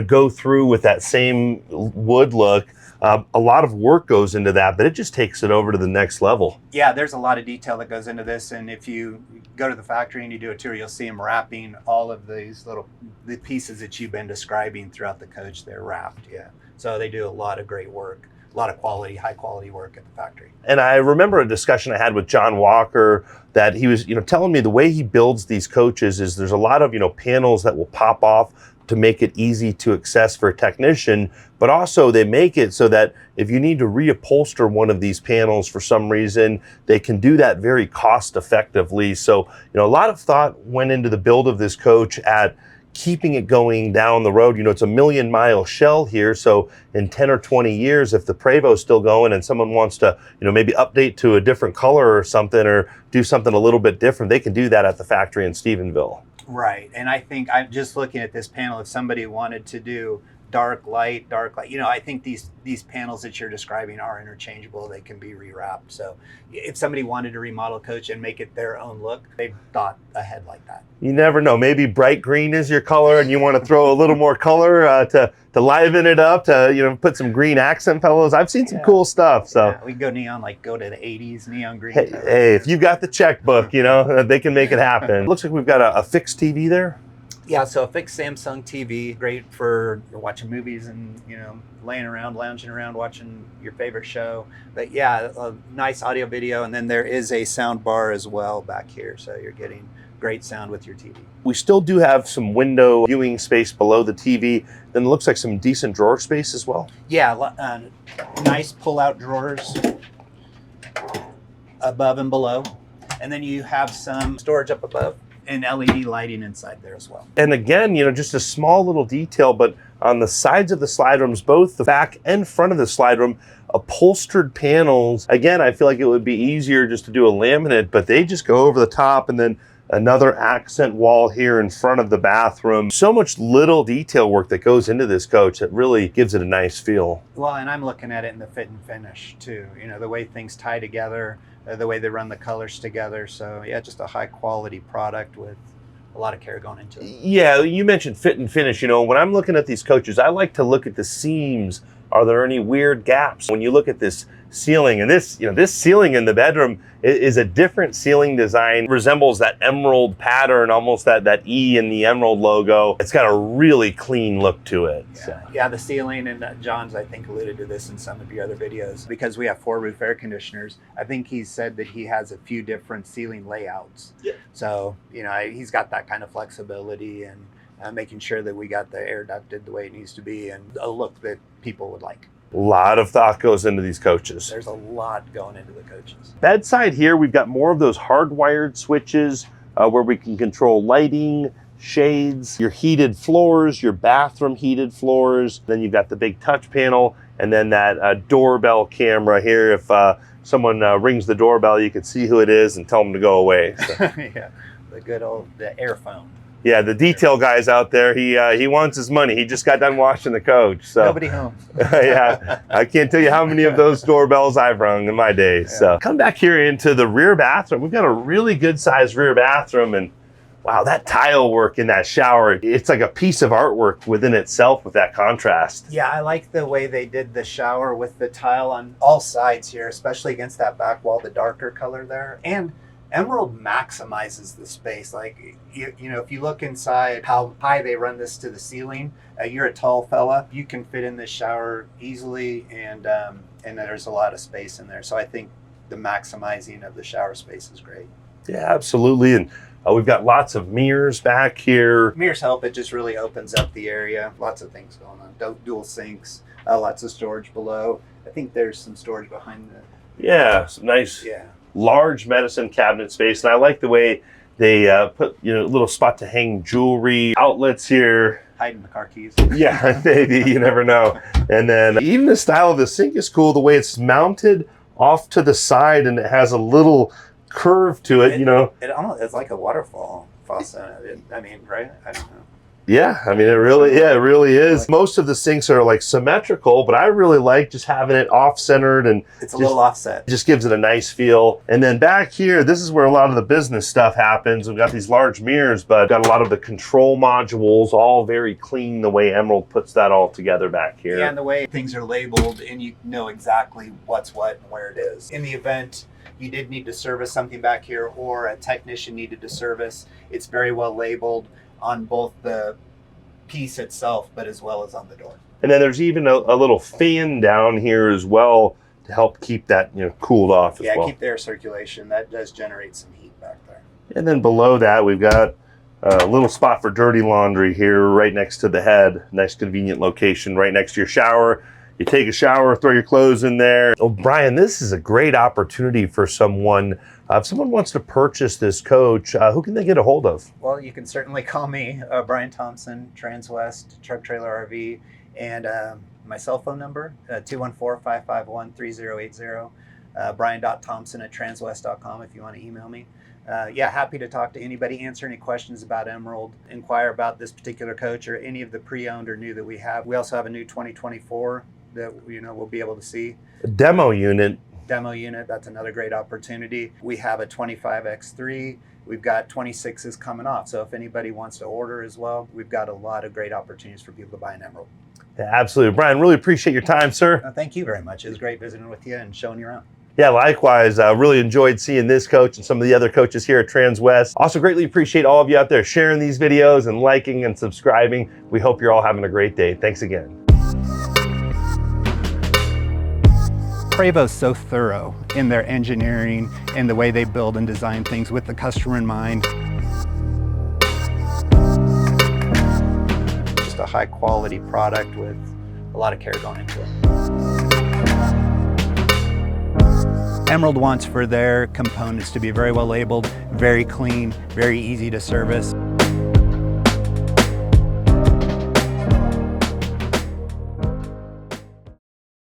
go through with that same wood look. A lot of work goes into that, but it just takes it over to the next level. Yeah, there's a lot of detail that goes into this, and if you go to the factory and you do a tour, you'll see them wrapping all of the pieces that you've been describing throughout the coach. They're wrapped, yeah. So they do a lot of great work, a lot of high quality work at the factory. And I remember a discussion I had with John Walker that he was, telling me the way he builds these coaches is there's a lot of, panels that will pop off to make it easy to access for a technician, but also they make it so that if you need to reupholster one of these panels for some reason, they can do that very cost effectively. So, a lot of thought went into the build of this coach at keeping it going down the road. You know, it's a 1,000,000-mile shell here, so in 10 or 20 years, if the Prevost's still going and someone wants to, you know, maybe update to a different color or something, or do something a little bit different, they can do that at the factory in Stephenville. Right, and I think I'm just looking at this panel. If somebody wanted to do dark light, you know, I think these panels that you're describing are interchangeable. They can be rewrapped. So if somebody wanted to remodel coach and make it their own look, they've thought ahead like that. You never know. Maybe bright green is your color and you want to throw a little more color to liven it up, to, you know, put some green accent pillows. I've seen some cool stuff. So yeah, we can go neon, like go to the 80s neon green. Hey, if you've got the checkbook, you know, they can make it happen. Looks like we've got a fixed TV there. Yeah, so a fixed Samsung TV, great for watching movies and, you know, laying around, lounging around, watching your favorite show. But yeah, a nice audio video. And then there is a sound bar as well back here. So you're getting great sound with your TV. We still do have some window viewing space below the TV. Then it looks like some decent drawer space as well. Yeah, nice pull-out drawers above and below. And then you have some storage up above and LED lighting inside there as well. And again, you know, just a small little detail, but on the sides of the slide rooms, both the back and front of the slide room, upholstered panels. Again, I feel like it would be easier just to do a laminate, but they just go over the top, and then another accent wall here in front of the bathroom. So much little detail work that goes into this coach that really gives it a nice feel. Well, and I'm looking at it in the fit and finish too. You know, the way things tie together, the way they run the colors together. So yeah, just a high quality product with a lot of care going into it. Yeah, you mentioned fit and finish. You know, when I'm looking at these coaches, I like to look at the seams. Are there any weird gaps? When you look at this ceiling, and this, you know, this ceiling in the bedroom is a different ceiling design, resembles that emerald pattern, almost that E in the emerald logo. It's got a really clean look to it. Yeah, So. yeah, the ceiling, and John's, I think, alluded to this in some of your other videos, because we have 4 roof air conditioners. I think he said that he has a few different ceiling layouts. Yeah. So, you know, he's got that kind of flexibility, and making sure that we got the air ducted the way it needs to be and a look that people would like. A lot of thought goes into these coaches. There's a lot going into the coaches. Bedside here, we've got more of those hardwired switches where we can control lighting, shades, your heated floors, your bathroom heated floors. Then you've got the big touch panel, and then that doorbell camera here. If someone rings the doorbell, you can see who it is and tell them to go away. So. Yeah, the good old air phone. Yeah, the detail guy's out there. He wants his money. He just got done washing the coach. So. Nobody home. Yeah, I can't tell you how many of those doorbells I've rung in my day. Yeah. So come back here into the rear bathroom. We've got a really good sized rear bathroom, and wow, that tile work in that shower, it's like a piece of artwork within itself with that contrast. Yeah, I like the way they did the shower with the tile on all sides here, especially against that back wall, the darker color there. And emerald maximizes the space. Like, you know, if you look inside how high they run this to the ceiling, you're a tall fella, you can fit in this shower easily, and there's a lot of space in there. So I think the maximizing of the shower space is great. Yeah, absolutely. And we've got lots of mirrors back here. Mirrors help. It just really opens up the area. Lots of things going on. Dual sinks, lots of storage below. I think there's some storage behind the... Yeah, some nice... Yeah. Large medicine cabinet space, and I like the way they put, you know, a little spot to hang jewelry, outlets here. Hiding the car keys. Yeah, maybe, you never know. And then even the style of the sink is cool, the way it's mounted off to the side, and it has a little curve to it, you know. It's like a waterfall faucet. I mean, right? I don't know. Yeah, I mean, it really is. Most of the sinks are like symmetrical, but I really like just having it off-centered, and it's a little offset. Just gives it a nice feel. And then back here, this is where a lot of the business stuff happens. We've got these large mirrors, but got a lot of the control modules, all very clean, the way Emerald puts that all together back here. Yeah, and the way things are labeled, and you know exactly what's what and where it is. In the event you did need to service something back here, or a technician needed to service, it's very well labeled on both the piece itself, but as well as on the door. And then there's even a little fan down here as well to help keep that, you know, cooled off as well. Yeah, keep the air circulation. That does generate some heat back there. And then below that, we've got a little spot for dirty laundry here right next to the head. Nice convenient location right next to your shower. You take a shower, throw your clothes in there. Oh, Brian, this is a great opportunity for someone. If someone wants to purchase this coach, who can they get a hold of? Well, you can certainly call me, Brian Thompson, Transwest Truck Trailer RV, and my cell phone number, 214-551-3080, brian.thomson at transwest.com if you want to email me. Yeah, happy to talk to anybody, answer any questions about Emerald, inquire about this particular coach or any of the pre-owned or new that we have. We also have a new 2024 that we'll be able to see. A demo unit. That's another great opportunity. We have a 25X3. We've got 26s coming off. So if anybody wants to order as well, we've got a lot of great opportunities for people to buy an Emerald. Yeah, absolutely. Brian, really appreciate your time, sir. Thank you very much. It was great visiting with you and showing you around. Yeah, likewise. Really enjoyed seeing this coach and some of the other coaches here at Transwest. Also greatly appreciate all of you out there sharing these videos and liking and subscribing. We hope you're all having a great day. Thanks again. Prevost is so thorough in their engineering and the way they build and design things with the customer in mind. Just a high quality product with a lot of care going into it. Emerald wants for their components to be very well labeled, very clean, very easy to service.